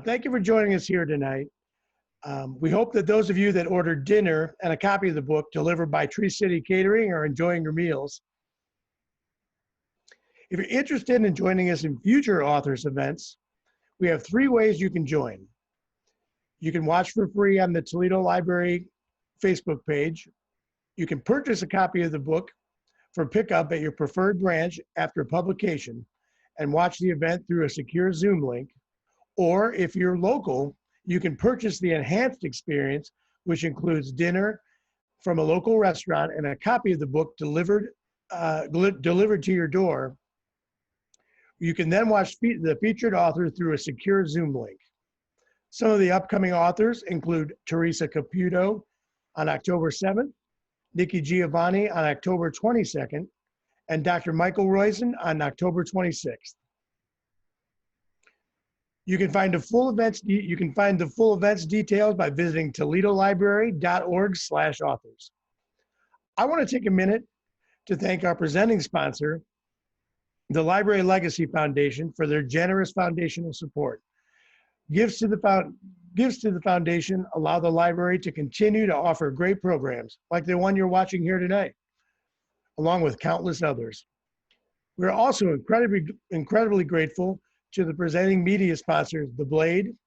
Thank you for joining us here tonight. We hope that those of you that ordered dinner and a copy of the book delivered by Tree City Catering are enjoying your meals. If you're interested in joining us in future authors events, we have 3 ways you can join. You can watch for free on the Toledo Library Facebook page. You can purchase a copy of the book for pickup at your preferred branch after publication and watch the event through a secure Zoom link. Or if you're local, you can purchase the enhanced experience, which includes dinner from a local restaurant and a copy of the book delivered to your door. You can then watch the featured author through a secure Zoom link. Some of the upcoming authors include Teresa Caputo on October 7th, Nikki Giovanni on October 22nd, and Dr. Michael Roizen on October 26th. You can find the full events details by visiting toledolibrary.org/authors. I want to take a minute to thank our presenting sponsor, the Library Legacy Foundation, for their generous foundational support. Gifts to the foundation allow the library to continue to offer great programs like the one you're watching here tonight, along with countless others. We're also incredibly grateful to the presenting media sponsors, The Blade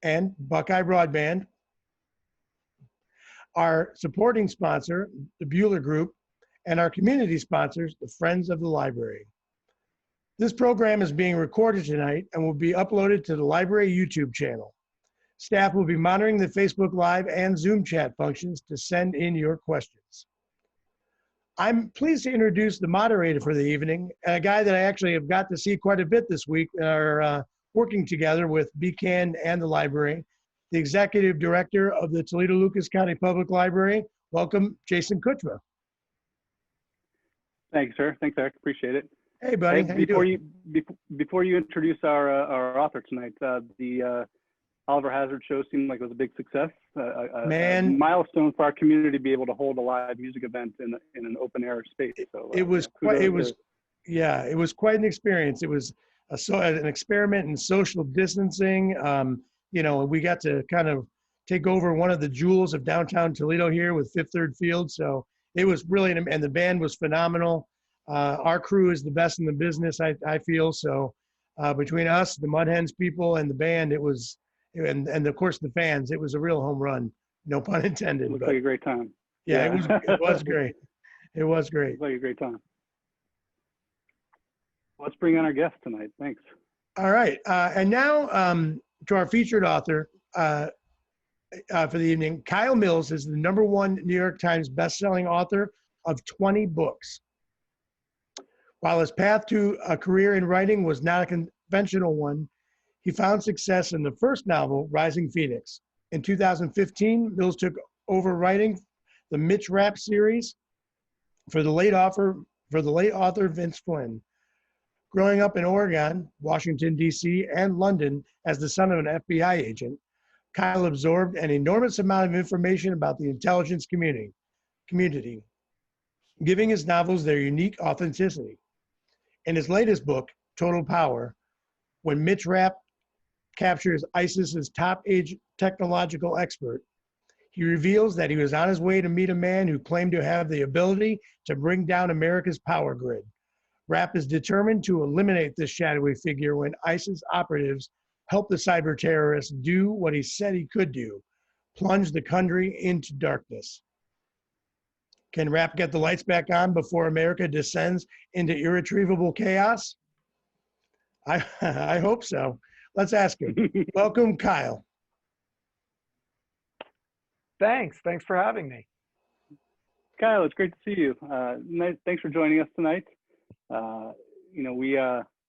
and Buckeye Broadband, our supporting sponsor, the Bueller Group, and our community sponsors, the Friends of the Library. This program is being recorded tonight and will be uploaded to the library YouTube channel. Staff will be monitoring the Facebook Live and Zoom chat functions to send in your questions. I'm pleased to introduce the moderator for the evening, a guy that I actually have got to see quite a bit this week, working together with Beeman and the library, the Executive Director of the Toledo-Lucas County Public Library. Welcome, Jason Kuchma. Thanks, sir. Thanks, Eric. Appreciate it. Hey, buddy. Hey, before you introduce our author tonight, the Oliver Hazard show seemed like it was a big success. A milestone for our community to be able to hold a live music event in an open air space. So it was quite an experience. It was an experiment in social distancing. We got to kind of take over one of the jewels of downtown Toledo here with Fifth Third Field. So it was really, and the band was phenomenal. Our crew is the best in the business, I feel. So between us, the Mud Hens people, and the band, it was, and of course the fans, it was a real home run. No pun intended. Looks like a great time. Yeah, it was great. It was great. Looks like a great time. Let's bring on our guest tonight. Thanks. All right, and now to our featured author for the evening. Kyle Mills is the #1 New York Times bestselling author of 20 books. While his path to a career in writing was not a conventional one, he found success in the first novel, Rising Phoenix. In 2015, Mills took over writing the Mitch Rapp series for the late author Vince Flynn. Growing up in Oregon, Washington, D.C., and London as the son of an FBI agent, Kyle absorbed an enormous amount of information about the intelligence community, giving his novels their unique authenticity. In his latest book, Total Power, when Mitch Rapp captures ISIS's top-age technological expert, he reveals that he was on his way to meet a man who claimed to have the ability to bring down America's power grid. Rapp is determined to eliminate this shadowy figure when ISIS operatives help the cyber terrorists do what he said he could do, plunge the country into darkness. Can Rapp get the lights back on before America descends into irretrievable chaos? I hope so. Let's ask him. Welcome, Kyle. Thanks for having me. Kyle, it's great to see you. Thanks for joining us tonight. We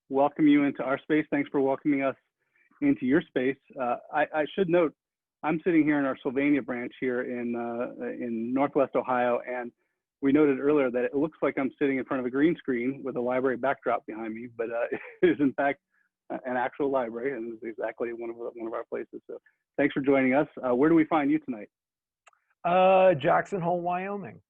welcome you into our space. Thanks for welcoming us into your space. I should note, I'm sitting here in our Sylvania branch here in Northwest Ohio, and we noted earlier that it looks like I'm sitting in front of a green screen with a library backdrop behind me, but it is in fact an actual library, and it's exactly one of our places. So thanks for joining us. Where do we find you tonight? Jackson Hole, Wyoming.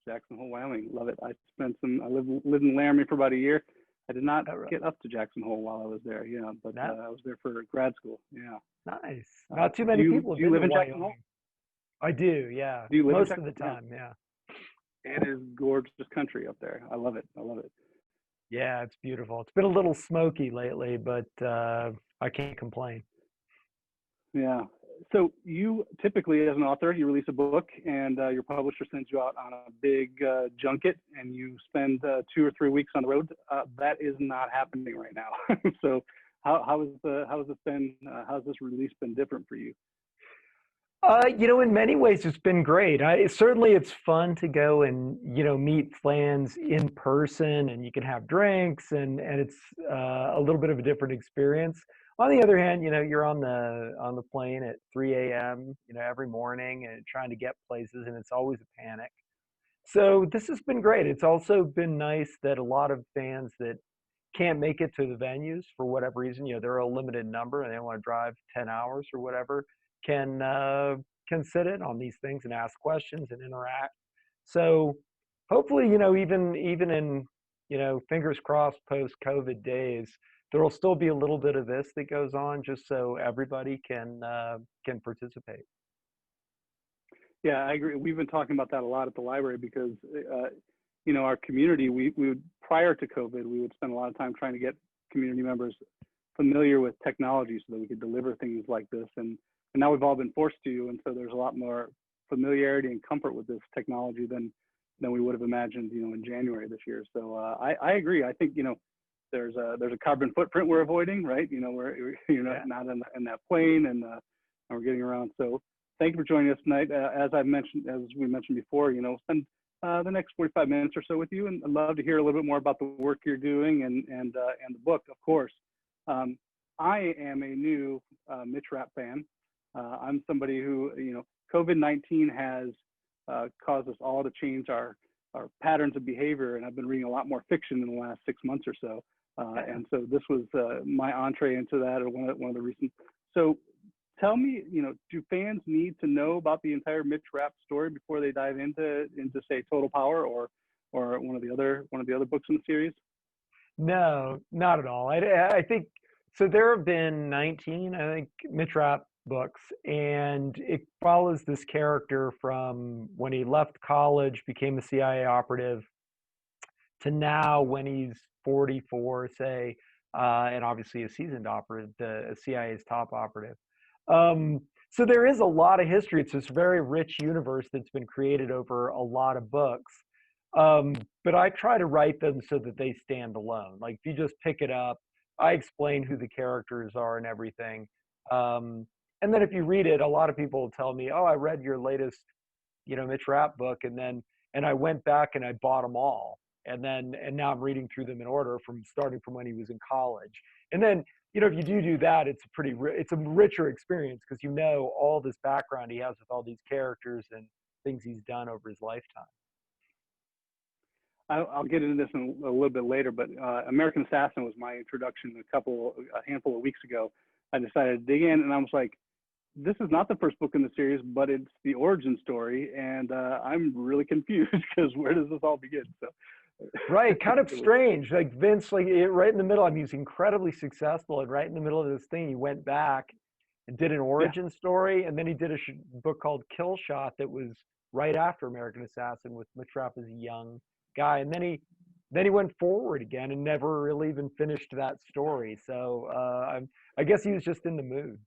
Jackson Hole, Wyoming. Love it. I lived in Laramie for about a year. I did not Oh, really? get up to Jackson Hole while I was there. Yeah, but No? I was there for grad school. Yeah. Nice. Not too Do many you people have do you been live to in Jackson Hole? Wyoming. I do, yeah. Do you live in Most of Jackson? the Yeah. time, yeah. It is gorgeous country up there. I love it. I love it. Yeah, it's beautiful. It's been a little smoky lately, but I can't complain. Yeah. So you typically, as an author, you release a book, and your publisher sends you out on a big junket, and you spend 2 or 3 weeks on the road. That is not happening right now. So how has this release been different for you? In many ways, it's been great. Certainly, it's fun to go and meet fans in person, and you can have drinks, and it's a little bit of a different experience. On the other hand, you're on the plane at 3 a.m. Every morning and trying to get places, and it's always a panic. So this has been great. It's also been nice that a lot of fans that can't make it to the venues for whatever reason, they're a limited number and they want to drive 10 hours or whatever, can can sit in on these things and ask questions and interact. So hopefully, even in, fingers crossed post COVID days, there will still be a little bit of this that goes on just so everybody can participate. Yeah, I agree. We've been talking about that a lot at the library because, our community, we would, prior to COVID, we would spend a lot of time trying to get community members familiar with technology so that we could deliver things like this. And now we've all been forced to, and so there's a lot more familiarity and comfort with this technology than we would have imagined, in January this year. So I agree. I think, there's a carbon footprint we're avoiding, right? We're Yeah. not in that plane, and we're getting around. So thank you for joining us tonight. As we mentioned before, spend the next 45 minutes or so with you, and I'd love to hear a little bit more about the work you're doing and the book, of course. I am a new Mitch Rapp fan. I'm somebody who, COVID-19 has caused us all to change our patterns of behavior, and I've been reading a lot more fiction in the last 6 months or so. And so this was my entree into that, or one of the recent. So tell me, do fans need to know about the entire Mitch Rapp story before they dive into say Total Power or one of the other books in the series? No, not at all. I think so. There have been 19, I think, Mitch Rapp books, and it follows this character from when he left college, became a CIA operative, to now when he's 44, say, and obviously a seasoned operative, the CIA's top operative. So there is a lot of history. It's this very rich universe that's been created over a lot of books. But I try to write them so that they stand alone. Like if you just pick it up, I explain who the characters are and everything. And then if you read it, a lot of people will tell me, "Oh, I read your latest, Mitch Rapp book," and I went back and I bought them all, and now I'm reading through them in order from starting from when he was in college. And then if you do that, it's a richer experience because all this background he has with all these characters and things he's done over his lifetime. I'll get into this a little bit later, but American Assassin was my introduction a handful of weeks ago. I decided to dig in, and I was like, this is not the first book in the series, but it's the origin story, and I'm really confused because where does this all begin? So, right, kind of strange. Like Vince, right in the middle. I mean, he's incredibly successful, and right in the middle of this thing, he went back and did an origin story, and then he did a book called Kill Shot that was right after American Assassin with Mitch Rapp as a young guy, and then he went forward again and never really even finished that story. So I guess he was just in the mood.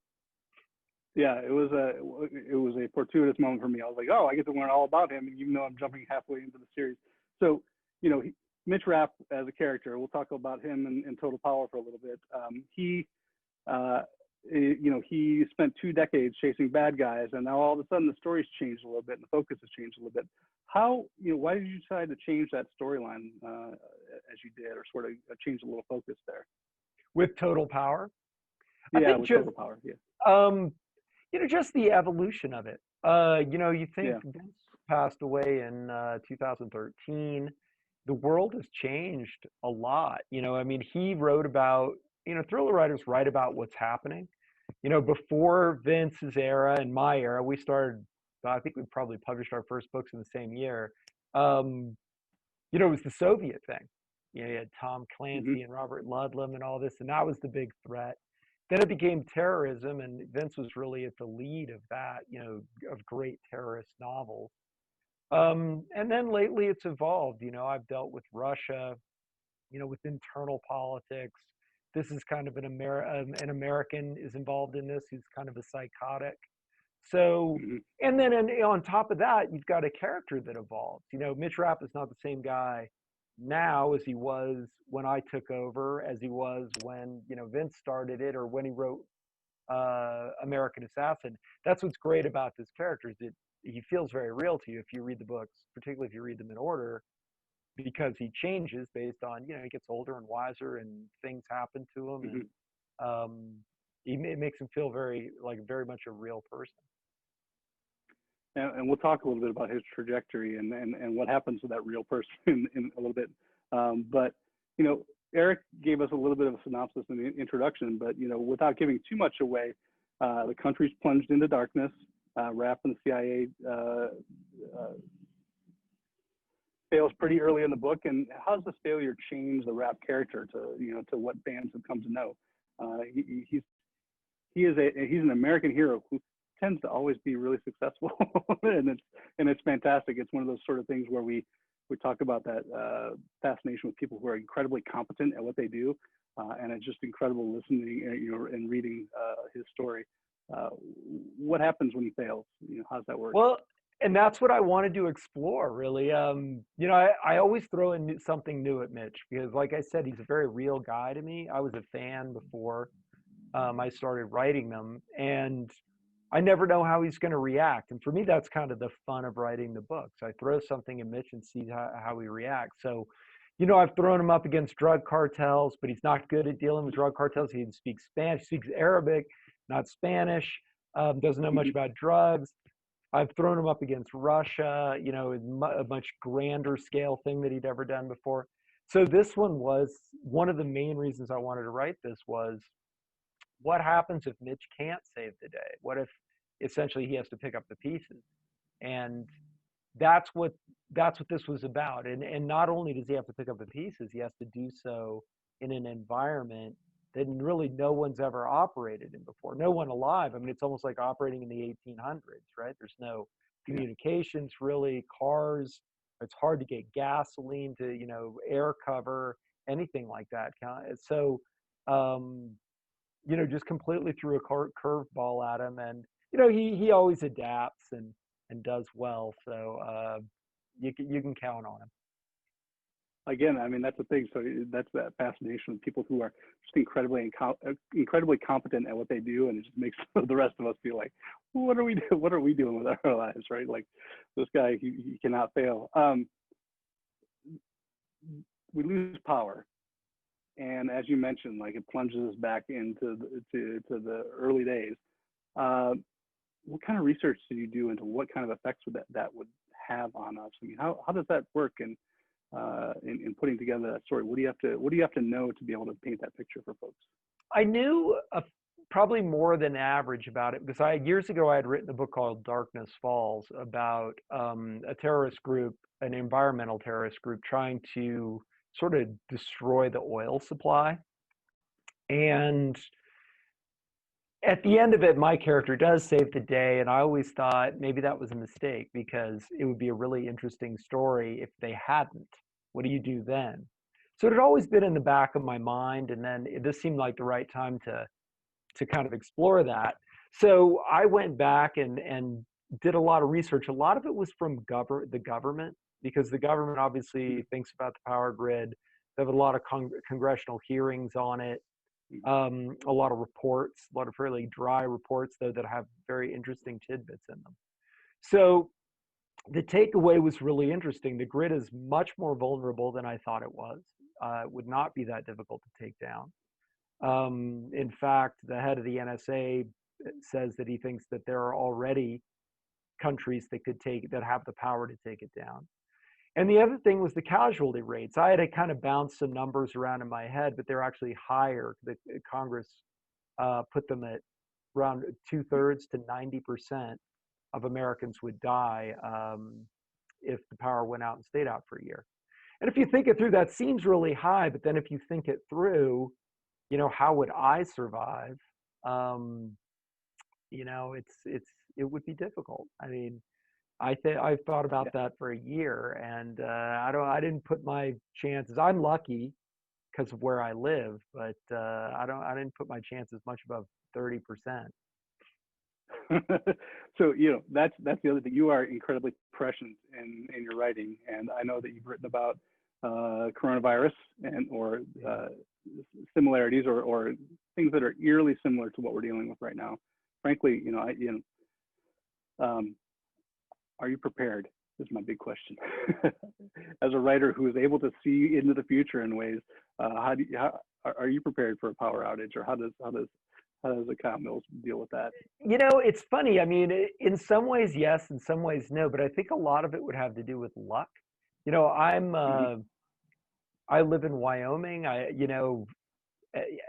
Yeah, it was a fortuitous moment for me. I was like, oh, I get to learn all about him, and even though I'm jumping halfway into the series. So, Mitch Rapp as a character, we'll talk about him in Total Power for a little bit. He spent 2 decades chasing bad guys, and now all of a sudden the story's changed a little bit and the focus has changed a little bit. Why did you decide to change that storyline as you did, or sort of change a little focus there? With Total Power? Yeah, with Total Power, yeah. Just the evolution of it. You think Vince passed away in 2013. The world has changed a lot. I mean, he wrote about, thriller writers write about what's happening. Before Vince's era and my era, we started, I think we probably published our first books in the same year. It was the Soviet thing. You had Tom Hmm. Clancy and Robert Ludlum and all this, and that was the big threat. Then it became terrorism, and Vince was really at the lead of that, of great terrorist novels. And then lately it's evolved. I've dealt with Russia, with internal politics. This is kind of an American is involved in this who's kind of a psychotic. So, Hmm. and then on top of that, you've got a character that evolves. Mitch Rapp is not the same guy now as he was when I took over, as he was when Vince started it, or when he wrote American Assassin. That's what's great about this character is that he feels very real to you if you read the books, particularly if you read them in order, because he changes based on he gets older and wiser and things happen to him, Hmm. and it makes him feel very much a real person. And we'll talk a little bit about his trajectory and what happens to that real person in a little bit. But, Eric gave us a little bit of a synopsis in the introduction, but, without giving too much away, the country's plunged into darkness. Rapp and the CIA fails pretty early in the book. And how does this failure change the Rapp character to what fans have come to know? He's an American hero who tends to always be really successful, and it's fantastic. It's one of those sort of things where we talk about that fascination with people who are incredibly competent at what they do, and it's just incredible listening, and reading his story. What happens when he fails? How does that work? Well, and that's what I wanted to explore, really. I always throw in something new at Mitch because, like I said, he's a very real guy to me. I was a fan before I started writing them, and I never know how he's going to react. And for me, that's kind of the fun of writing the books. I throw something at Mitch and see how he reacts. So, I've thrown him up against drug cartels, but he's not good at dealing with drug cartels. He speaks Spanish, speaks Arabic, not Spanish, doesn't know much about drugs. I've thrown him up against Russia, a much grander scale thing that he'd ever done before. So this one was one of the main reasons I wanted to write this was what happens if Mitch can't save the day? What if essentially he has to pick up the pieces? And that's what this was about. And not only does he have to pick up the pieces, he has to do so in an environment that really no one's ever operated in before. No one alive. I mean, it's almost like operating in the 1800s, right? There's no Yeah. communications really, cars. It's hard to get gasoline to, air cover, anything like that. So, just completely threw a curveball at him, and he always adapts and does well. So you can count on him. Again, I mean, that's the thing. So that's that fascination with people who are just incredibly competent at what they do, and it just makes the rest of us feel like, what are we doing? What are we doing with our lives, right? Like this guy, he cannot fail. We lose power, and as you mentioned, like it plunges us back into the early days. What kind of research did you do into what kind of effects that would have on us? I mean, how does that work in putting together that story? What do you have to know to be able to paint that picture for folks? I knew probably more than average about it because years ago I had written a book called Darkness Falls about a terrorist group, an environmental terrorist group, trying to sort of destroy the oil supply. And at the end of it, my character does save the day, and I always thought maybe that was a mistake because it would be a really interesting story if they hadn't. What do you do then? So it had always been in the back of my mind, and then this seemed like the right time to kind of explore that. So I went back and did a lot of research. A lot of it was from the government, because the government obviously thinks about the power grid. They have a lot of congressional hearings on it. A lot of reports, a lot of fairly dry reports, though, that have very interesting tidbits in them. So the takeaway was really interesting. The grid is much more vulnerable than I thought it was. It would not be that difficult to take down. In fact, the head of the NSA says that he thinks that there are already countries that have the power to take it down. And the other thing was the casualty rates. I had to kind of bounce some numbers around in my head, but they're actually higher. The Congress put them at around 2/3 to 90% of Americans would die if the power went out and stayed out for a year. And if you think it through, that seems really high, but then if you think it through, how would I survive? It would be difficult. I mean, I've thought about that for a year, and I didn't put my chances. I'm lucky because of where I live, but I didn't put my chances much above 30%. So that's the other thing. You are incredibly prescient in your writing, and I know that you've written about coronavirus or similarities or things that are eerily similar to what we're dealing with right now. Frankly, are you prepared? Is my big question. As a writer who is able to see into the future in ways, how are you prepared for a power outage, or how does the Kyle Mills deal with that? It's funny. I mean, in some ways, yes, in some ways, no. But I think a lot of it would have to do with luck. I live in Wyoming.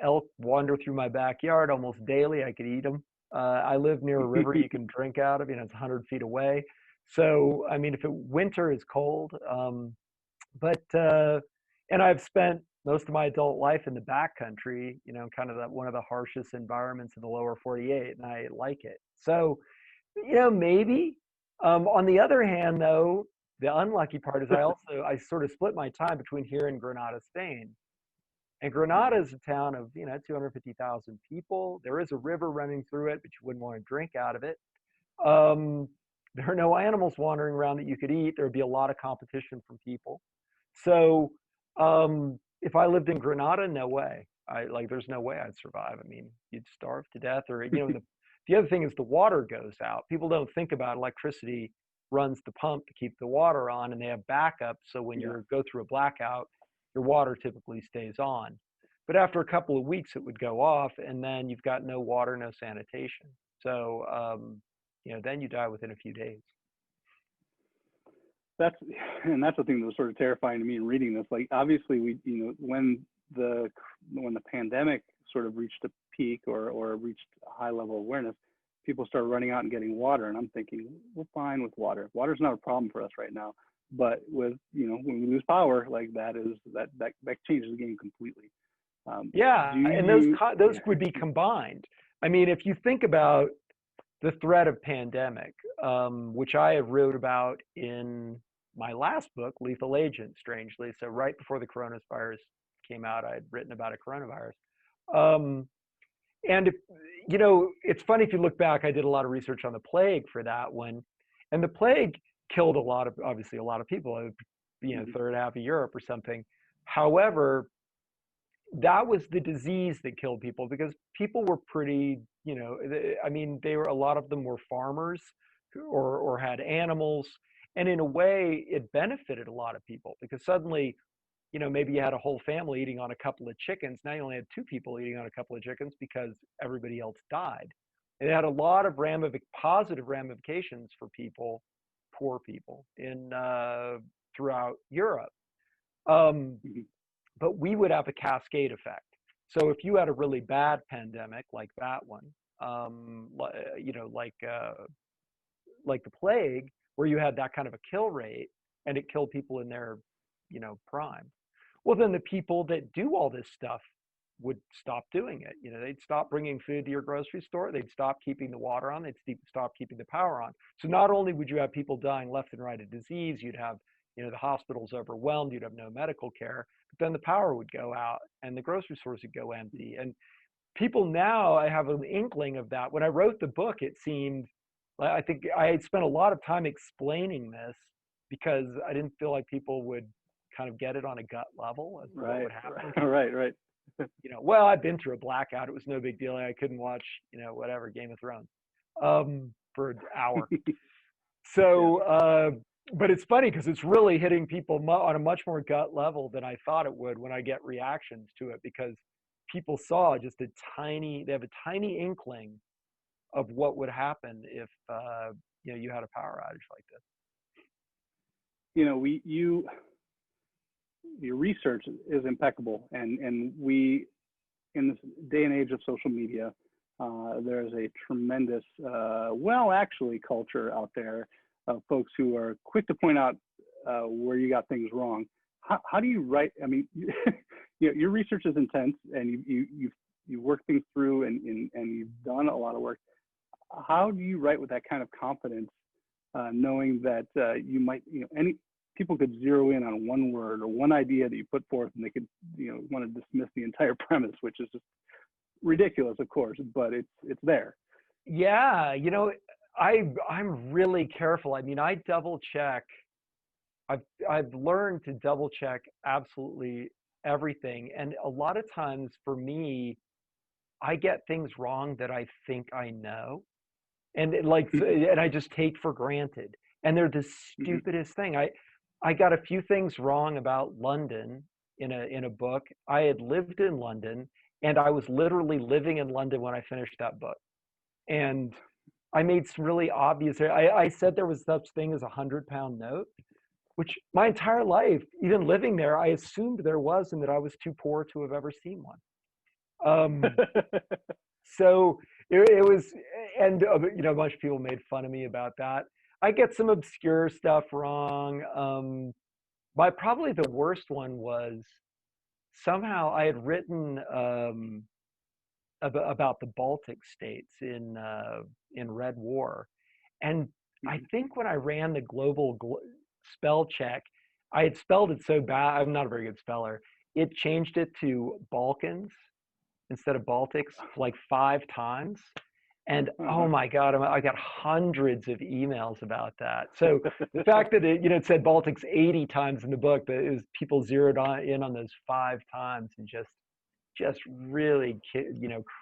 Elk wander through my backyard almost daily. I could eat them. I live near a river you can drink out of. It's 100 feet away. So, I mean, if winter is cold, and I've spent most of my adult life in the backcountry, kind of one of the harshest environments in the lower 48, and I like it. So, maybe. On the other hand, though, the unlucky part is I sort of split my time between here and Granada, Spain. And Granada is a town of, 250,000 people. There is a river running through it, but you wouldn't want to drink out of it. There are no animals wandering around that you could eat. There would be a lot of competition from people. So if I lived in Granada, no way. There's no way I'd survive. I mean, you'd starve to death, or, the other thing is the water goes out. People don't think about electricity runs the pump to keep the water on, and they have backup. So when you go through a blackout, your water typically stays on. But after a couple of weeks, it would go off, and then you've got no water, no sanitation. So, then you die within a few days. That's the thing that was sort of terrifying to me in reading this. Like, obviously, when the pandemic sort of reached a peak or reached a high level of awareness, people started running out and getting water. And I'm thinking, we're fine with water. Water's not a problem for us right now. But with, when we lose power, like that changes the game completely. And those would be combined. I mean, if you think about the threat of pandemic, which I have wrote about in my last book, Lethal Agent, strangely. So right before the coronavirus came out, I had written about a coronavirus. And it's funny, if you look back, I did a lot of research on the plague for that one, and the plague killed obviously a lot of people, third half of Europe or something. However, that was the disease that killed people, because people were pretty, a lot of them were farmers or had animals. And in a way, it benefited a lot of people, because suddenly, maybe you had a whole family eating on a couple of chickens. Now you only had 2 people eating on a couple of chickens because everybody else died. It had a lot of positive ramifications for people, poor people throughout Europe. But we would have a cascade effect. So if you had a really bad pandemic like that one, like the plague, where you had that kind of a kill rate and it killed people in their, prime, well, then the people that do all this stuff would stop doing it. They'd stop bringing food to your grocery store. They'd stop keeping the water on. They'd stop keeping the power on. So not only would you have people dying left and right of disease, you'd have, the hospitals overwhelmed, you'd have no medical care, but then the power would go out and the grocery stores would go empty. And people now, I have an inkling of that. When I wrote the book, it seemed, I think I had spent a lot of time explaining this, because I didn't feel like people would kind of get it on a gut level as to what would happen. Right. Well, I've been through a blackout. It was no big deal. I couldn't watch, whatever, Game of Thrones for an hour. So, but it's funny, because it's really hitting people on a much more gut level than I thought it would when I get reactions to it, because people saw just they have a tiny inkling of what would happen if, you had a power outage like this. Your research is impeccable, and we, in this day and age of social media, there's a tremendous, culture out there of folks who are quick to point out where you got things wrong. how do you write? I mean, your research is intense, and you work things through, and you've done a lot of work. How do you write with that kind of confidence, knowing that you might, any people could zero in on one word or one idea that you put forth, and they could, want to dismiss the entire premise, which is just ridiculous, of course, but it's there. Yeah, I'm really careful. I mean, I double check. I've learned to double check absolutely everything, and a lot of times for me, I get things wrong that I think I know, and and I just take for granted, and they're the stupidest thing. I got a few things wrong about London in a book. I had lived in London, and I was literally living in London when I finished that book, and I made some really obvious. I said there was such thing as a 100-pound note, which my entire life, even living there, I assumed there was, and that I was too poor to have ever seen one. So it was, and a bunch of people made fun of me about that. I get some obscure stuff wrong. Probably the worst one was somehow I had written about the Baltic states in Red War, and I think when I ran the global spell check, I had spelled it so bad. I'm not a very good speller. It changed it to Balkans instead of Baltics like 5 times. And oh my God, I got hundreds of emails about that. So the fact that it said Baltics 80 times in the book, that it was people zeroed in on those 5 times and just really,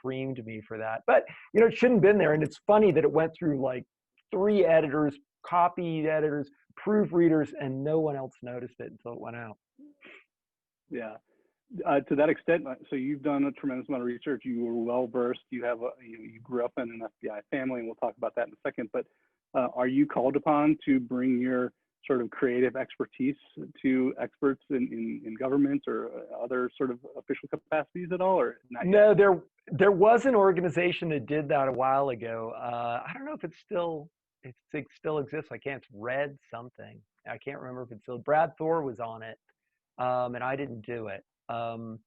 creamed me for that. But, it shouldn't have been there. And it's funny that it went through like 3 editors, copy editors, proofreaders, and no one else noticed it until it went out. Yeah. To that extent, so you've done a tremendous amount of research. You were well versed. You have you grew up in an FBI family, and we'll talk about that in a second. But are you called upon to bring your sort of creative expertise to experts in government or other sort of official capacities at all, or not yet? No, there was an organization that did that a while ago. I don't know if it still exists. I can't. It's Red something. I can't remember if it's still. Brad Thor was on it, and I didn't do it. I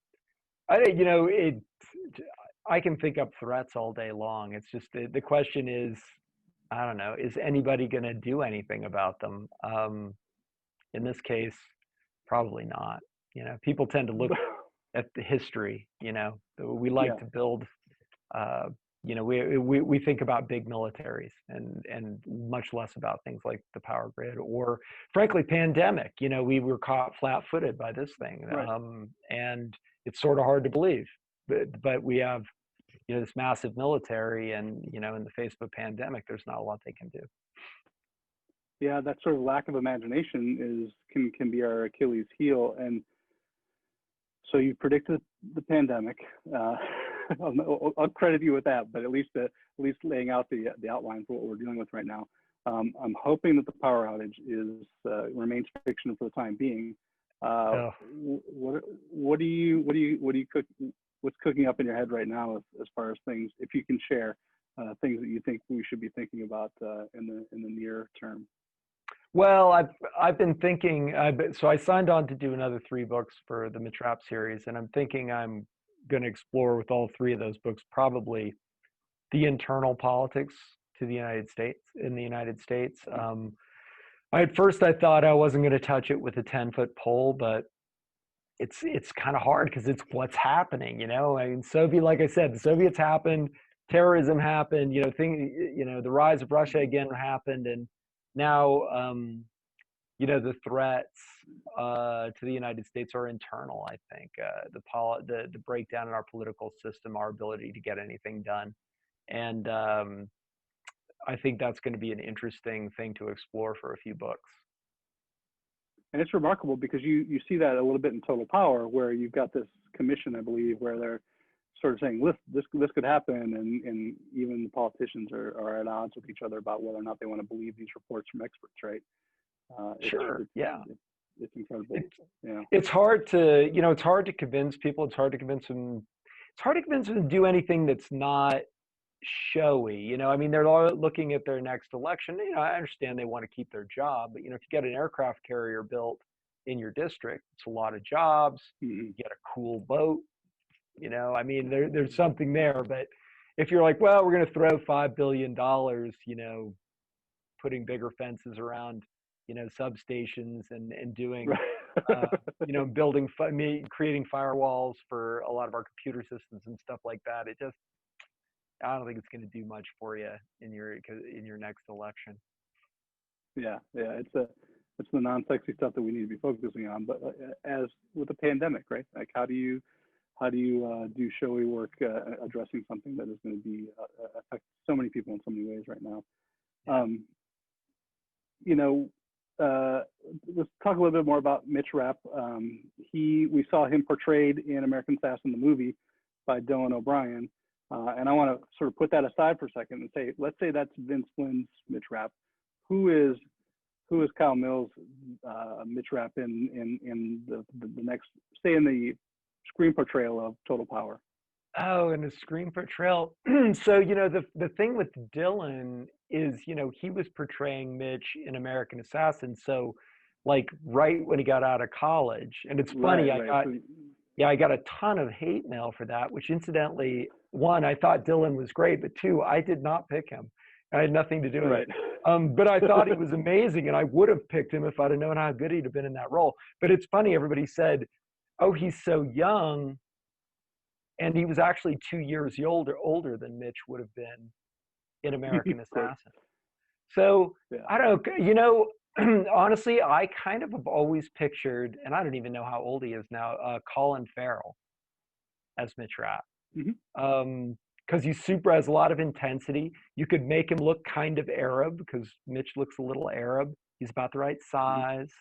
can think up threats all day long. It's just the question is, I don't know, is anybody going to do anything about them? In this case, probably not. People tend to look at the history. We like to build. We think about big militaries and much less about things like the power grid or, frankly, pandemic. We were caught flat-footed by this thing, right. And it's sort of hard to believe. But we have, this massive military, and in the face of a pandemic, there's not a lot they can do. Yeah, that sort of lack of imagination can be our Achilles heel. And so you predicted the pandemic. I'll credit you with that, but at least laying out the outline for what we're dealing with right now. I'm hoping that the power outage remains fiction for the time being. What do you cook? What's cooking up in your head right now as far as things, if you can share, things that you think we should be thinking about in the near term? Well, I've been thinking. So I signed on to do another 3 books for the Mitrap series, and I'm thinking I'm going to explore with all 3 of those books probably the internal politics to the United States. At first I thought I wasn't going to touch it with a 10-foot pole, but it's kind of hard because it's what's happening. I mean, like I said, the Soviets happened, terrorism happened, the rise of Russia again happened, and now the threats to the United States are internal. I think the breakdown in our political system, our ability to get anything done, and I think that's going to be an interesting thing to explore for a few books. And it's remarkable because you see that a little bit in Total Power, where you've got this commission, I believe, where they're sort of saying, this could happen, and even the politicians are at odds with each other about whether or not they want to believe these reports from experts, right? It's incredible. It's hard to convince people. It's hard to convince them to do anything that's not showy. I mean, they're all looking at their next election. I understand they want to keep their job, but if you get an aircraft carrier built in your district. It's a lot of jobs. Mhm. You get a cool boat. I mean, there's something there. But if you're like, well, we're going to throw $5 billion, putting bigger fences around, substations and doing, Right. building, creating firewalls for a lot of our computer systems and stuff like that. I don't think it's going to do much for you in your next election. Yeah, it's the non-sexy stuff that we need to be focusing on. But as with the pandemic, right? Like, how do you do showy work addressing something that is going to be affect so many people in so many ways right now? Let's talk a little bit more about Mitch Rapp. We saw him portrayed in American Assassin, the movie, by Dylan O'Brien, and I want to sort of put that aside for a second and say, let's say that's Vince Flynn's Mitch Rapp. Who is Kyle Mills' Mitch Rapp in the next, say, in the screen portrayal of Total Power? Oh, and the screen portrayal. So, the thing with Dylan is, he was portraying Mitch in American Assassin. So, like, right when he got out of college, and it's funny, I got a ton of hate mail for that, which incidentally, one, I thought Dylan was great, but two, I did not pick him. I had nothing to do with it. But I thought he was amazing, and I would have picked him if I'd have known how good he'd have been in that role. But it's funny, everybody said, oh, he's so young. And he was actually 2 years older than Mitch would have been in American Assassin. So I don't honestly, I kind of have always pictured, and I don't even know how old he is now, Colin Farrell as Mitch Rapp. Because he has a lot of intensity. You could make him look kind of Arab because Mitch looks a little Arab. He's about the right size.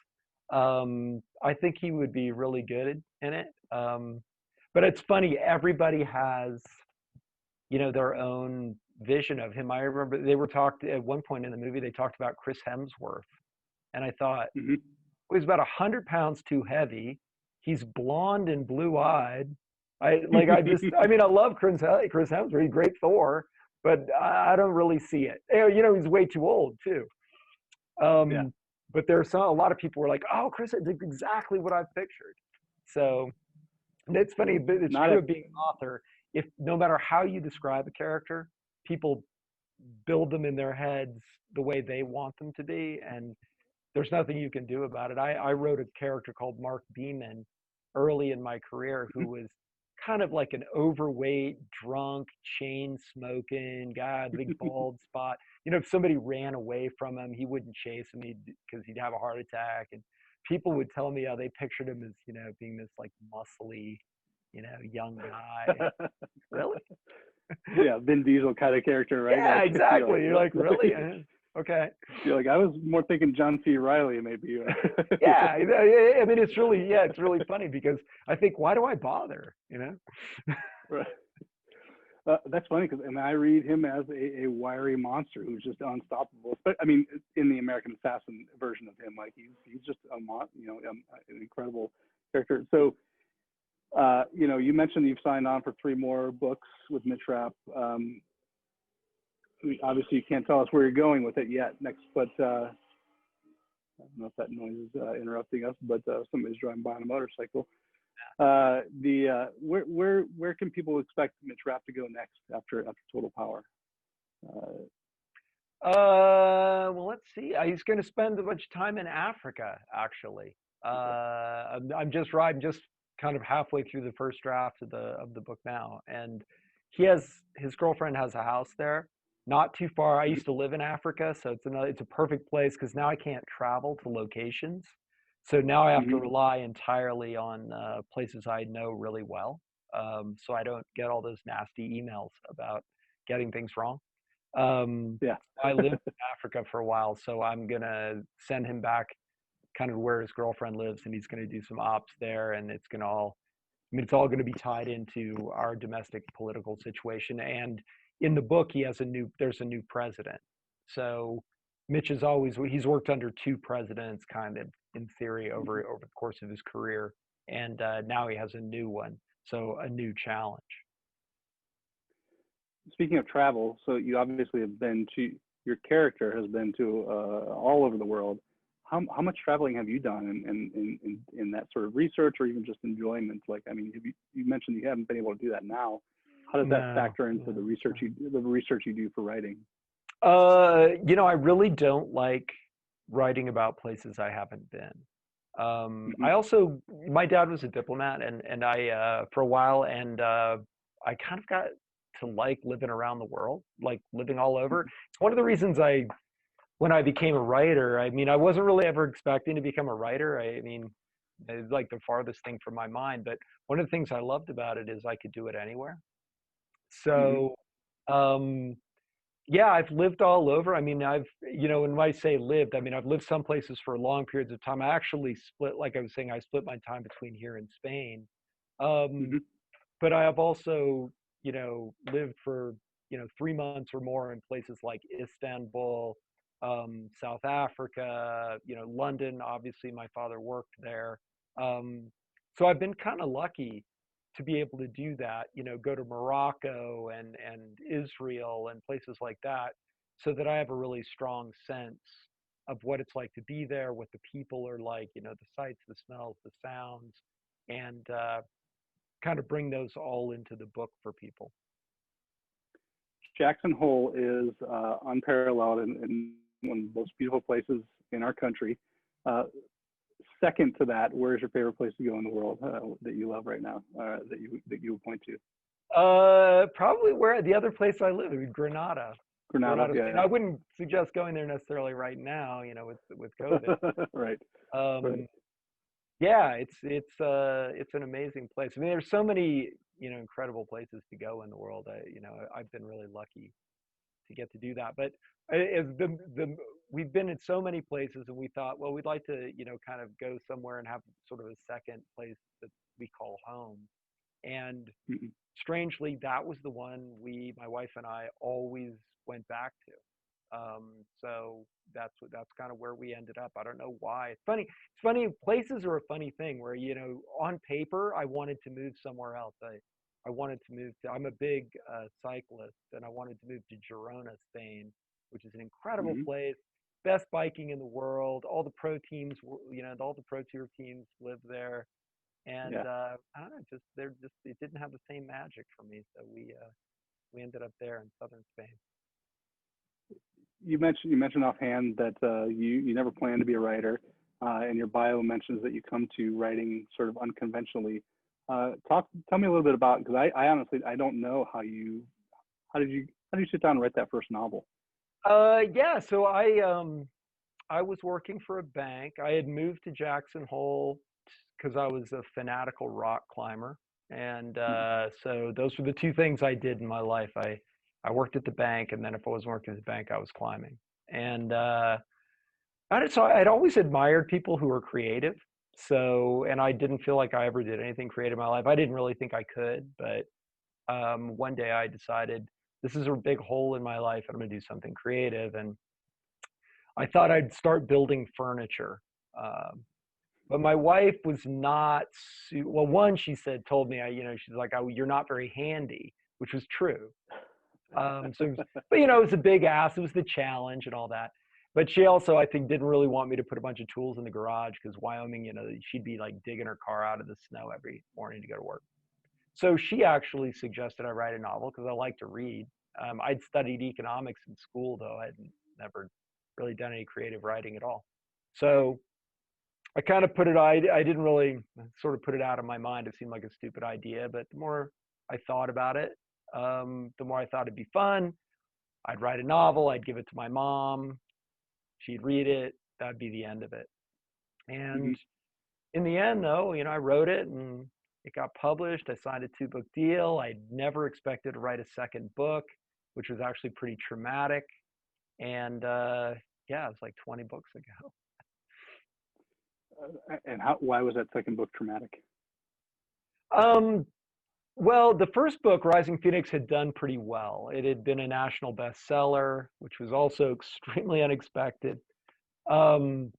I think he would be really good in it. But it's funny, everybody has, their own vision of him. I remember they were talked at one point in the movie, they talked about Chris Hemsworth. And I thought, he's about 100 pounds too heavy. He's blonde and blue-eyed. I love Chris Hemsworth. He's great Thor, but I don't really see it. He's way too old too. But there's a lot of people were like, oh, Chris, it's exactly what I've pictured. So it's funny, but it's true of being an author. If no matter how you describe a character, people build them in their heads the way they want them to be, and there's nothing you can do about it. I wrote a character called Mark Beeman early in my career who was kind of like an overweight, drunk, chain smoking guy, big bald spot. If somebody ran away from him, he wouldn't chase him because he'd have a heart attack. And people would tell me how they pictured him as, being this like muscly, young guy. Really? Yeah, Vin Diesel kind of character, right? Yeah, exactly. You're like, really? Okay. You're like, I was more thinking John C. Reilly, maybe. Yeah, I mean, it's really funny because I think, why do I bother? Right. That's funny because I read him as a wiry monster who's just unstoppable. But I mean, in the American Assassin version of him, like he's just an incredible character. So, you mentioned you've signed on for 3 more books with Mitch Rapp. Obviously, you can't tell us where you're going with it yet. But I don't know if that noise is interrupting us, but somebody's driving by on a motorcycle. Where can people expect Mitch Rapp to go next after Total Power? Well, let's see. He's going to spend a bunch of time in Africa, actually. I'm just kind of halfway through the first draft of the book now, and his girlfriend has a house there, not too far. I used to live in Africa, so it's a perfect place because now I can't travel to locations. So now I have to rely entirely on places I know really well, so I don't get all those nasty emails about getting things wrong. I lived in Africa for a while, so I'm going to send him back kind of where his girlfriend lives, and he's going to do some ops there, and it's all going to be tied into our domestic political situation. And in the book, there's a new president. So Mitch he's worked under 2 presidents kind of in theory over the course of his career. And now he has a new one. So a new challenge. Speaking of travel, so you obviously have your character has been to all over the world. how much traveling have you done in that sort of research or even just enjoyment? Like, I mean, you mentioned you haven't been able to do that now. How does that factor into the research you do for writing? I really don't like writing about places I haven't been. I also, my dad was a diplomat, and I for a while, and I kind of got to like living around the world, like living all over. It's one of the reasons when I became a writer, I mean, I wasn't really ever expecting to become a writer. I mean, it's like the farthest thing from my mind. But one of the things I loved about it is I could do it anywhere. So, yeah, I've lived all over. I mean, and when I say lived, I mean, I've lived some places for long periods of time. I actually split, like I was saying, I split my time between here and Spain. But I have also, lived for, 3 months or more in places like Istanbul, South Africa, London. Obviously, my father worked there. So I've been kind of lucky to be able to do that, go to Morocco and Israel and places like that, so that I have a really strong sense of what it's like to be there, what the people are like, the sights, the smells, the sounds, and kind of bring those all into the book for people. Jackson Hole is unparalleled and one of the most beautiful places in our country. Second to that, where's your favorite place to go in the world that you love right now, that you would point to? Probably where the other place I live is Granada. Granada, yeah. And I wouldn't suggest going there necessarily right now, with COVID. Right. Right. Yeah, it's an amazing place. I mean, there's so many, incredible places to go in the world. I've been really lucky to get to do that. But we've been in so many places, and we thought, well, we'd like to, kind of go somewhere and have sort of a second place that we call home. And strangely, that was the one my wife and I always went back to. So that's kind of where we ended up. I don't know why. It's funny. Places are a funny thing where, on paper, I wanted to move somewhere else. I wanted to move to, I'm a big cyclist, and I wanted to move to Girona, Spain, which is an incredible place. Best biking in the world. All the pro teams, all the pro tour teams live there. And I don't know, it didn't have the same magic for me. So we ended up there in southern Spain. You mentioned offhand that you never planned to be a writer, and your bio mentions that you come to writing sort of unconventionally. Tell me a little bit about, because I honestly don't know how did you sit down and write that first novel? Yeah, so I was working for a bank. I had moved to Jackson Hole because I was a fanatical rock climber, and so those were the two things I did in my life. I worked at the bank, and then if I wasn't working at the bank, I was climbing. And so I'd always admired people who were creative. And I didn't feel like I ever did anything creative in my life. I didn't really think I could, but one day I decided this is a big hole in my life, and I'm going to do something creative. And I thought I'd start building furniture. But my wife was not, well, one, she told me, she's like, oh, you're not very handy, which was true. But it was a big ask. It was the challenge and all that. But she also, I think, didn't really want me to put a bunch of tools in the garage, because Wyoming, she'd be like digging her car out of the snow every morning to go to work. So she actually suggested I write a novel because I like to read. I'd studied economics in school, though. I'd never really done any creative writing at all. So I kind of I didn't really sort of put it out of my mind. It seemed like a stupid idea, but the more I thought about it, the more I thought it'd be fun. I'd write a novel, I'd give it to my mom, she'd read it, that'd be the end of it. And in the end, though, I wrote it and it got published. I signed a 2-book deal. I never expected to write a second book, which was actually pretty traumatic. And yeah, it's like 20 books ago. And why was that second book traumatic? Well, the first book, Rising Phoenix, had done pretty well. It had been a national bestseller, which was also extremely unexpected. And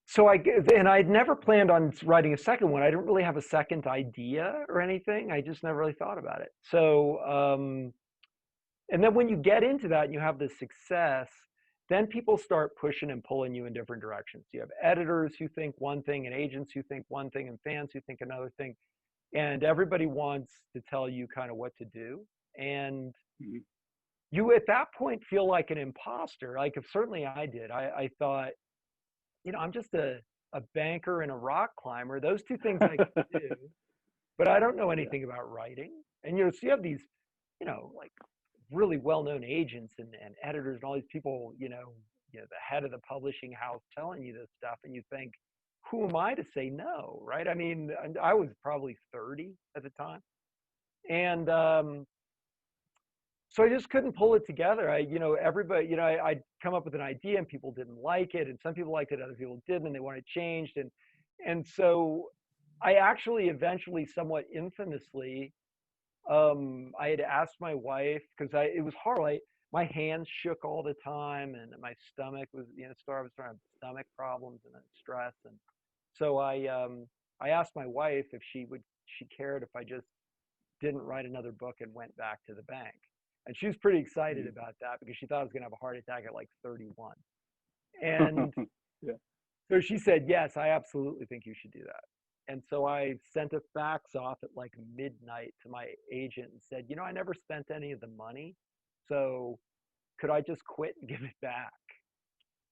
so I'd never planned on writing a second one. I didn't really have a second idea or anything. I just never really thought about it. So, and then when you get into that and you have this success, then people start pushing and pulling you in different directions. You have editors who think one thing and agents who think one thing and fans who think another thing. And everybody wants to tell you kind of what to do. And you at that point feel like an imposter. Like if certainly I did, I thought, I'm just a banker and a rock climber. Those two things I can do, but I don't know anything about writing. And, so you have these, like really well-known agents and editors and all these people, the head of the publishing house telling you this stuff. And you think, who am I to say no, right? I mean, I was probably 30 at the time. And so I just couldn't pull it together. Everybody, I'd come up with an idea and people didn't like it. And some people liked it, other people didn't, and they wanted it changed. And so I actually eventually, somewhat infamously, I had asked my wife, because it was hard. My hands shook all the time, and my stomach was, I was starting to have stomach problems and stress. And so I asked my wife if she cared if I just didn't write another book and went back to the bank. And she was pretty excited about that because she thought I was going to have a heart attack at like 31. And so she said, yes, I absolutely think you should do that. And so I sent a fax off at like midnight to my agent and said, I never spent any of the money. So could I just quit and give it back?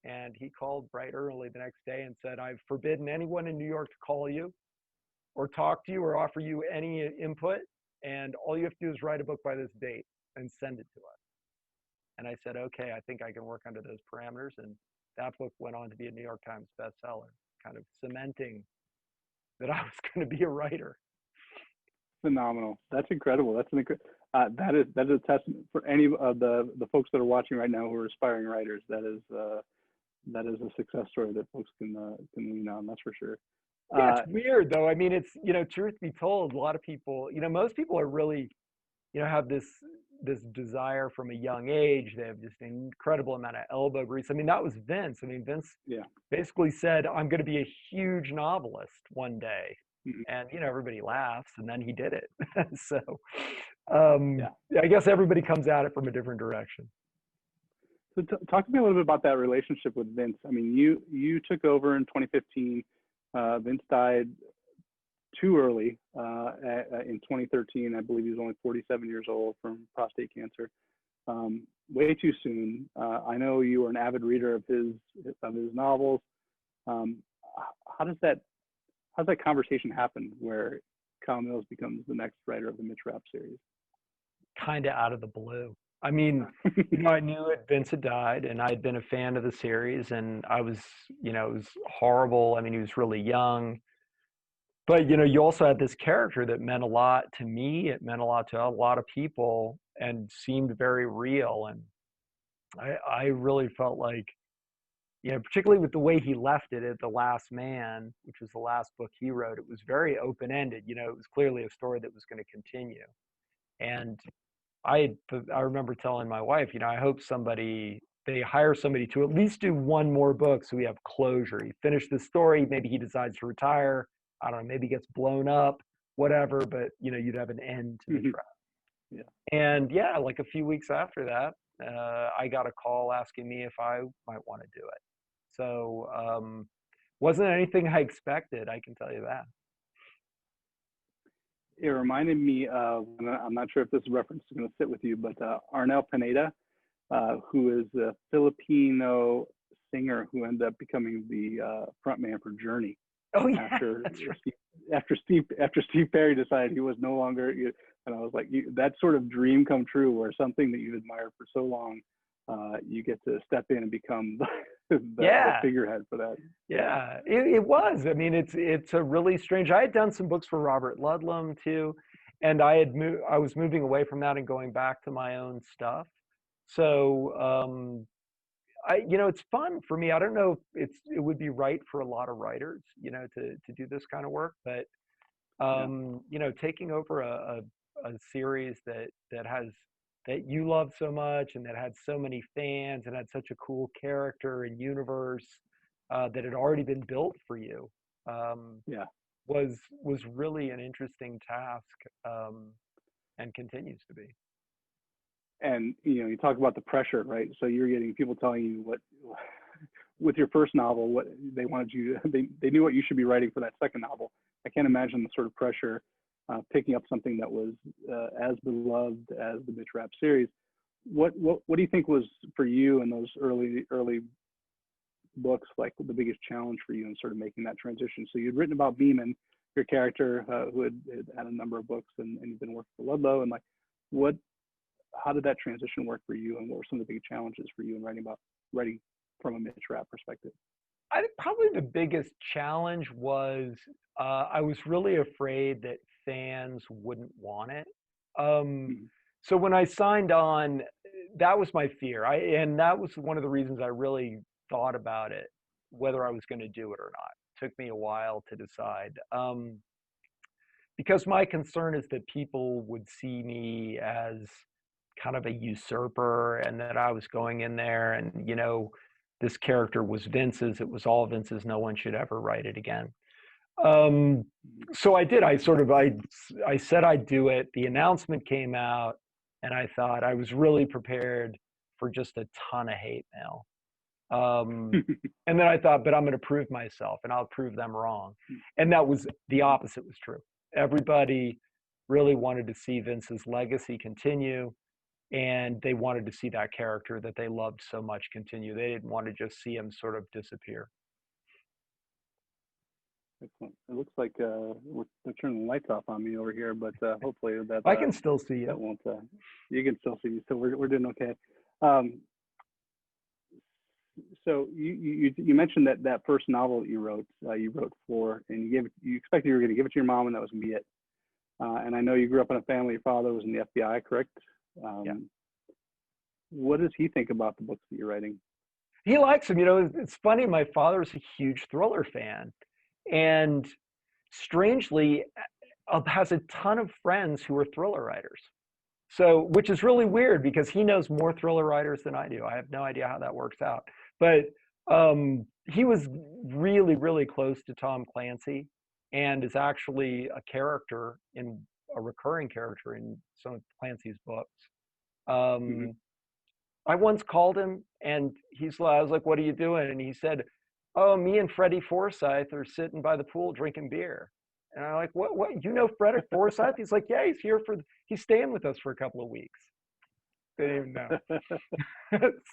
And he called bright early the next day and said, I've forbidden anyone in New York to call you or talk to you or offer you any input. And all you have to do is write a book by this date and send it to us. And I said, okay, I think I can work under those parameters. And that book went on to be a New York Times bestseller, kind of cementing that I was going to be a writer. Phenomenal. That's incredible. That's that is a testament for any of the folks that are watching right now who are aspiring writers. That is a success story that folks can lean on. That's for sure. Yeah, it's weird though. I mean, it's, truth be told, a lot of people, most people are really, have this desire from a young age. They have just an incredible amount of elbow grease. I mean, that was Vince. I mean, Vince basically said, I'm going to be a huge novelist one day. And, everybody laughs, and then he did it. So I guess everybody comes at it from a different direction. So talk to me a little bit about that relationship with Vince. I mean, you took over in 2015. Vince died too early in 2013. I believe he was only 47 years old from prostate cancer. Way too soon. I know you were an avid reader of his novels. How does that conversation happen where Kyle Mills becomes the next writer of the Mitch Rapp series? Kind of out of the blue. I mean, I knew that Vince had died, and I'd been a fan of the series, and I was, it was horrible. I mean, he was really young. But, you also had this character that meant a lot to me. It meant a lot to a lot of people and seemed very real. And I really felt like, particularly with the way he left it at The Last Man, which was the last book he wrote, it was very open-ended. It was clearly a story that was going to continue. And I remember telling my wife, I hope they hire somebody to at least do one more book so we have closure. He finished the story, maybe he decides to retire. I don't know, maybe gets blown up, whatever, but you'd have an end to the trap. Yeah. And like a few weeks after that, I got a call asking me if I might want to do it. So wasn't anything I expected, I can tell you that. It reminded me of, I'm not sure if this reference is going to sit with you, but Arnel Pineda, who is a Filipino singer who ended up becoming the frontman for Journey. Oh yeah, after Steve Perry decided he was no longer, and I was like, that sort of dream come true, where something that you've admired for so long, you get to step in and become the figurehead for that. Yeah, it was. I mean, it's a really strange. I had done some books for Robert Ludlum too, and I was moving away from that and going back to my own stuff. So it's fun for me. I don't know if it would be right for a lot of writers, to do this kind of work, but taking over a series that you love so much and that had so many fans and had such a cool character and universe that had already been built for you was really an interesting task and continues to be. and you talk about the pressure, right? So you're getting people telling you what, with your first novel, what they wanted you, they knew what you should be writing for that second novel. I can't imagine the sort of pressure picking up something that was as beloved as the Mitch Rapp series. What do you think was for you in those early books, like the biggest challenge for you in sort of making that transition? So you'd written about Beeman, your character who had a number of books, and you've been working for Ludlow, and like how did that transition work for you, and what were some of the big challenges for you in writing from a Mitch Rapp perspective? I think probably the biggest challenge was I was really afraid that fans wouldn't want it. So when I signed on, that was my fear. And that was one of the reasons I really thought about it, whether I was going to do it or not. It took me a while to decide. Because my concern is that people would see me as kind of a usurper, and that I was going in there and, this character was Vince's, it was all Vince's, no one should ever write it again. So I did, I said I'd do it. The announcement came out, and I thought I was really prepared for just a ton of hate mail. And then I thought, but I'm going to prove myself, and I'll prove them wrong. And that was the opposite was true. Everybody really wanted to see Vince's legacy continue, and they wanted to see that character that they loved so much continue. They didn't want to just see him sort of disappear. Excellent. It looks like they're turning the lights off on me over here, but hopefully that I can still see you. That won't. You can still see me, so we're doing okay. So you mentioned that first novel that you wrote for, and you expected you were going to give it to your mom, and that was going to be it. And I know you grew up in a family. Your father was in the FBI, correct? Yeah. What does he think about the books that you're writing? He likes them. It's funny. My father's a huge thriller fan, and strangely, has a ton of friends who are thriller writers. So, which is really weird because he knows more thriller writers than I do. I have no idea how that works out. But he was really, really close to Tom Clancy, and is actually a recurring character in some of Clancy's books. I once called him, and I was like, "What are you doing?" And he said, "Oh, me and Freddie Forsyth are sitting by the pool drinking beer." And I'm like, "What? You know Freddie Forsyth?" He's like, "Yeah, he's staying with us for a couple of weeks." Didn't even know.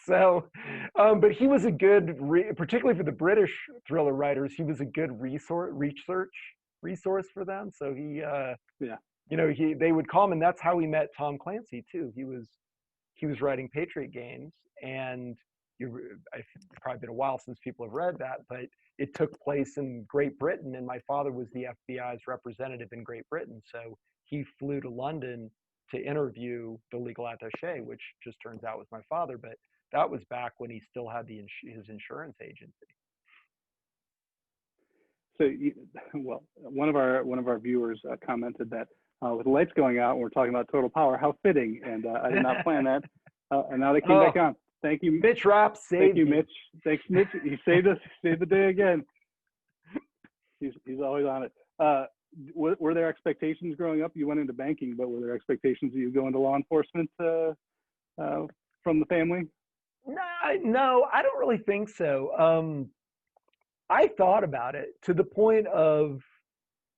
So, but he was a good, particularly for the British thriller writers, he was a good resource for them. So they would call him, and that's how he met Tom Clancy too. He was writing Patriot Games, and it's probably been a while since people have read that, but it took place in Great Britain, and my father was the FBI's representative in Great Britain, so he flew to London to interview the legal attaché, which just turns out was my father, but that was back when he still had his insurance agency. So, one of our viewers commented that with the lights going out, and we're talking about Total Power, how fitting, and I did not plan that, and now they came back on. Thank you, Mitch Rapp saved. Thank you, Mitch. Thanks, Mitch. He saved us. Saved the day again. He's always on it. Were there expectations growing up? You went into banking, but were there expectations that you go into law enforcement from the family? No, I don't really think so. I thought about it to the point of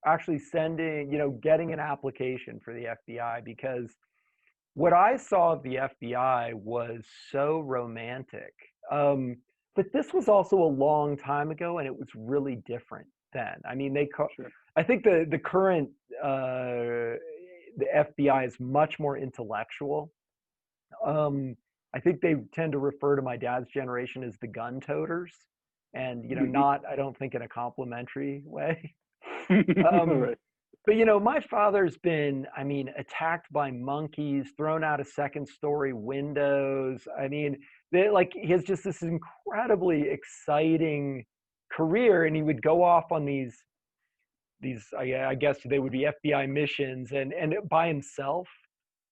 actually getting an application for the FBI, because what I saw of the FBI was so romantic. But this was also a long time ago, and it was really different then. I mean, Sure. I think the current the FBI is much more intellectual. I think they tend to refer to my dad's generation as the gun toters, and not, I don't think in a complimentary way. Right. But my father's been, attacked by monkeys, thrown out of second-story windows. He has just this incredibly exciting career, and he would go off on these I guess they would be FBI missions, and by himself.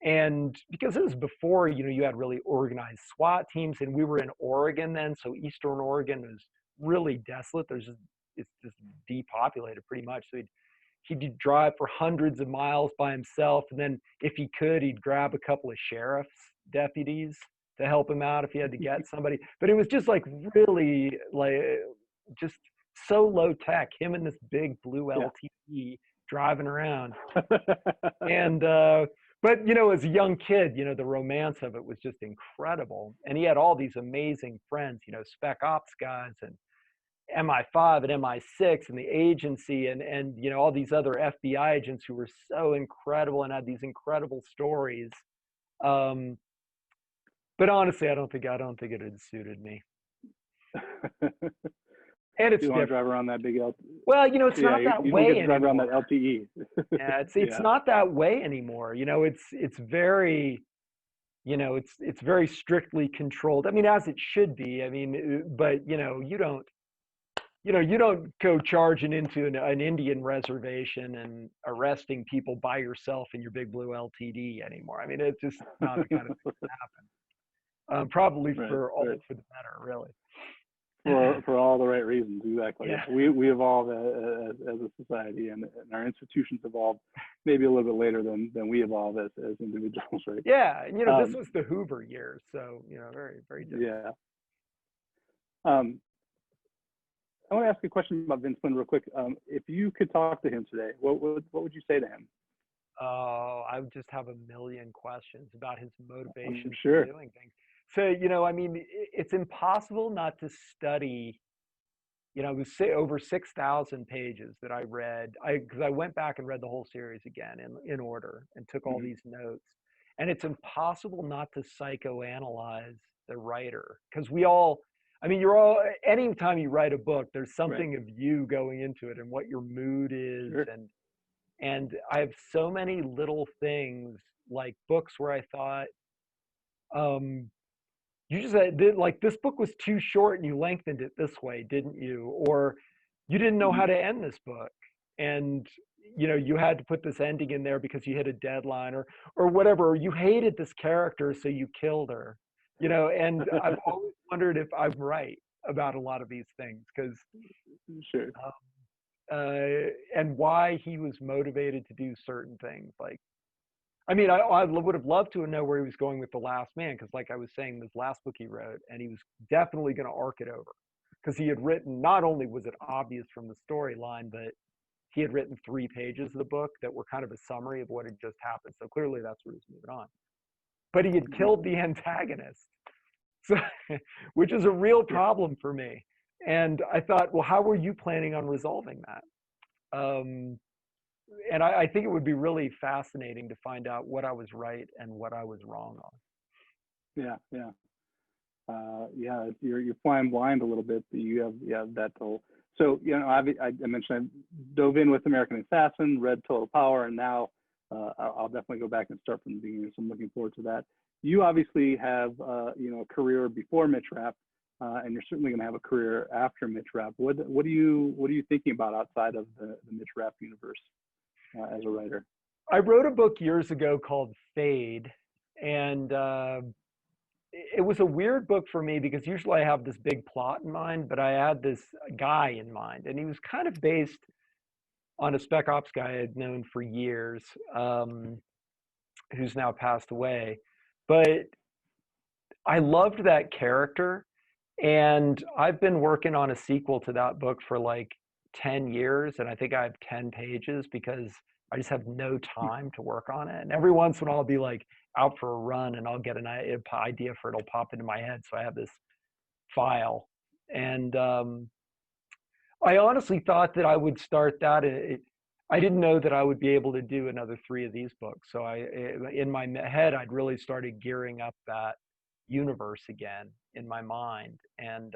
And because it was before, you had really organized SWAT teams, and we were in Oregon then, so Eastern Oregon was really desolate. It's just depopulated pretty much. So he'd drive for hundreds of miles by himself, and then if he could, he'd grab a couple of sheriffs, deputies to help him out if he had to get somebody. But it was just like really like just so low tech. Him and this big blue LTE driving around, and but you know, as a young kid, you know, the romance of it was just incredible. And he had all these amazing friends, you know, spec ops guys and MI5 and MI6 and the agency and you know all these other FBI agents who were so incredible and had these incredible stories. But honestly, I don't think it had suited me. And it's you want to different. drive around that big LTE? Well, you know, it's not that you way don't get to drive anymore. around that LTE. Yeah, it's not that way anymore. You know, it's very, you know, it's very strictly controlled. I mean, as it should be. I mean, but you know, you don't go charging into an Indian reservation and arresting people by yourself in your big blue LTD anymore. I mean, it's just not the kind of thing that happen. Probably for the better, really. For all the right reasons, exactly. Yeah. We evolve as a society, and our institutions evolve maybe a little bit later than we evolve as individuals, right? Yeah, and you know, this was the Hoover years, so you know, very, very different. Yeah. I want to ask you a question about Vince Flynn real quick. If you could talk to him today, what would you say to him? Oh, I would just have a million questions about his motivation Sure. for doing things. So, you know, I mean, it's impossible not to study, you know, it was over 6,000 pages that I read. Because I went back and read the whole series again in order and took all these notes. And it's impossible not to psychoanalyze the writer. Because anytime you write a book, there's something of you going into it and what your mood is. Sure. And I have so many little things like books where I thought, you just said like this book was too short and you lengthened it this way, didn't you? Or you didn't know how to end this book, and you know you had to put this ending in there because you hit a deadline or whatever. Or you hated this character, so you killed her. You know, and I've always wondered if I'm right about a lot of these things because Sure. And why he was motivated to do certain things. Like, I mean, I would have loved to know where he was going with The Last Man, because like I was saying, this last book he wrote, and he was definitely going to arc it over, because he had written, not only was it obvious from the storyline, but he had written 3 pages of the book that were kind of a summary of what had just happened. So clearly that's where he was moving on. But he had killed the antagonist, so, which is a real problem for me. And I thought, well, how were you planning on resolving that? And I think it would be really fascinating to find out what I was right and what I was wrong on. Yeah. You're flying blind a little bit. But you have that whole. So you know, I mentioned I dove in with American Assassin, read Total Power, and now I'll definitely go back and start from the beginning. So I'm looking forward to that. You obviously have you know, a career before Mitch Rapp, and you're certainly going to have a career after Mitch Rapp. What are you thinking about outside of the Mitch Rapp universe as a writer? I wrote a book years ago called Fade, and it was a weird book for me because usually I have this big plot in mind, but I had this guy in mind, and he was kind of based on a spec ops guy I had known for years, who's now passed away. But I loved that character, and I've been working on a sequel to that book for like 10 years, and I think I have 10 pages because I just have no time to work on it. And every once in a while I'll be like out for a run and I'll get an idea for it. It'll pop into my head. So I have this file. And I honestly thought that I would start that. I didn't know that I would be able to do another 3 of these books. So in my head, I'd really started gearing up that universe again in my mind. And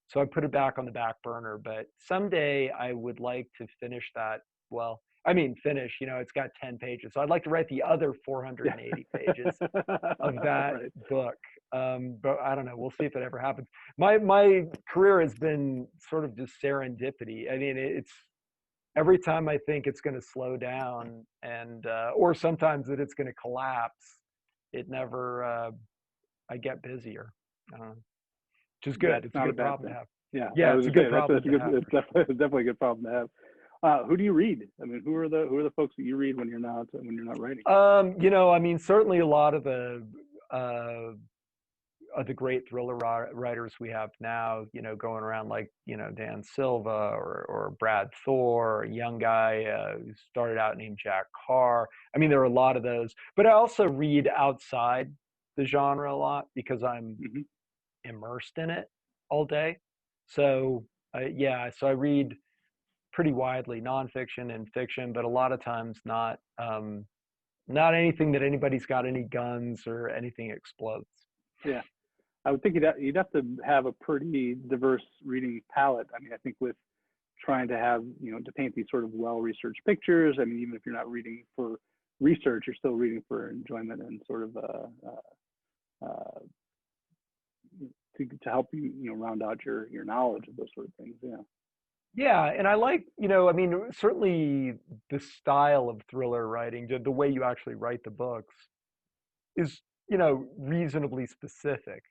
so I put it back on the back burner. But someday I would like to finish that. Well, I mean, finish, you know, it's got 10 pages. So I'd like to write the other 480 pages of that book. But I don't know. We'll see if it ever happens. My career has been sort of just serendipity. I mean, it's every time I think it's going to slow down and, or sometimes that it's going to collapse, it never, I get busier, which is good. It's a good problem to have. Yeah, it's a good problem to have. It's definitely a good problem to have. Who do you read? I mean, who are the folks that you read when you're not writing? You know, I mean, certainly a lot of the of the great thriller writers we have now, going around like, Dan Silva or Brad Thor, a young guy who started out named Jack Carr. I mean, there are a lot of those, but I also read outside the genre a lot because I'm immersed in it all day. So so I read pretty widely, nonfiction and fiction, but a lot of times not anything that anybody's got any guns or anything explodes. Yeah. I would think you'd have to have a pretty diverse reading palette. I mean, I think with trying to have, to paint these sort of well-researched pictures, I mean, even if you're not reading for research, you're still reading for enjoyment and sort of to help you, round out your knowledge of those sort of things. Yeah. Yeah, and I like, I mean, certainly the style of thriller writing, the way you actually write the books is, reasonably specific.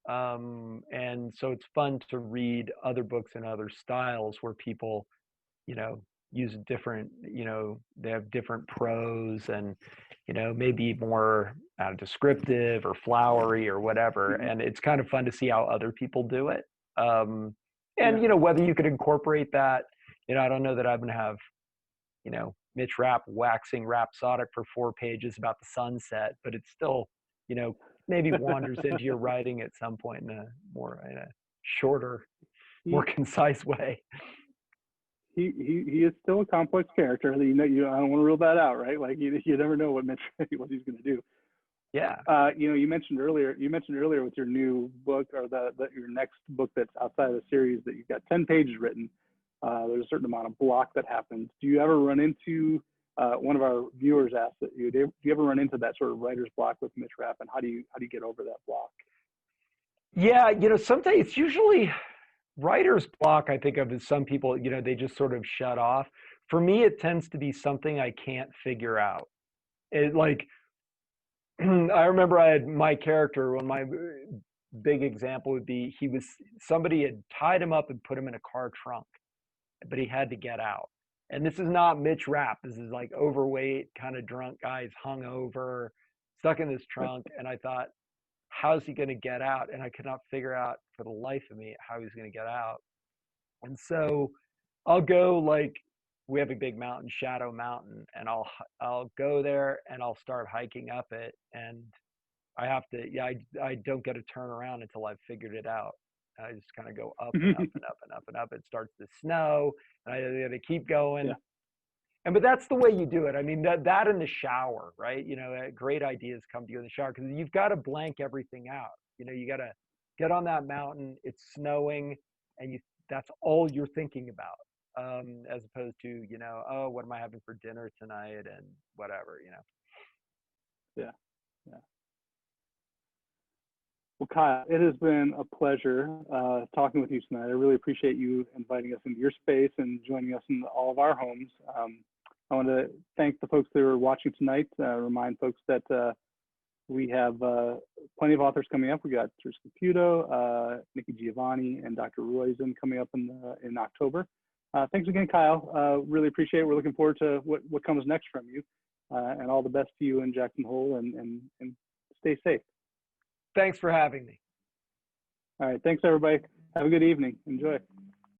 And so it's fun to read other books in other styles where people, use different, they have different prose and, maybe more descriptive or flowery or whatever. And it's kind of fun to see how other people do it. And, whether you could incorporate that, I don't know that I'm going to have, Mitch Rapp waxing rhapsodic for 4 pages about the sunset, but it's still, maybe wanders into your writing at some point in a shorter, more concise way. He is still a complex character. I don't want to rule that out, right? Like you never know what he's going to do. Yeah. You mentioned earlier with your new book or your next book that's outside of the series that you've got 10 pages written. There's a certain amount of block that happens. Do you ever run into one of our viewers asked that do you ever run into that sort of writer's block with Mitch Rapp, and how do you get over that block? Yeah, sometimes it's usually writer's block. I think of as some people, they just sort of shut off. For me, it tends to be something I can't figure out. It like I remember I had my character. One of my big example would be somebody had tied him up and put him in a car trunk, but he had to get out. And this is not Mitch Rapp. This is like overweight, kind of drunk guys, hungover, stuck in this trunk. And I thought, how's he going to get out? And I could not figure out for the life of me how he was going to get out. And so I'll go we have a big mountain, Shadow Mountain, and I'll go there and I'll start hiking up it. And I have to, I don't get to turn around until I've figured it out. I just kind of go up and up and up and up and up. It starts to snow, and I got to keep going. Yeah. But that's the way you do it. I mean, that in the shower, right? Great ideas come to you in the shower because you've got to blank everything out. You got to get on that mountain. It's snowing, and that's all you're thinking about, as opposed to oh, what am I having for dinner tonight and whatever. Yeah. Well, Kyle, it has been a pleasure talking with you tonight. I really appreciate you inviting us into your space and joining us in all of our homes. I want to thank the folks that are watching tonight. Remind folks that we have plenty of authors coming up. We got Teresa Caputo, Nikki Giovanni, and Dr. Roizen coming up in October. Thanks again, Kyle. Really appreciate it. We're looking forward to what comes next from you, and all the best to you in Jackson Hole, and stay safe. Thanks for having me. All right. Thanks, everybody. Have a good evening. Enjoy.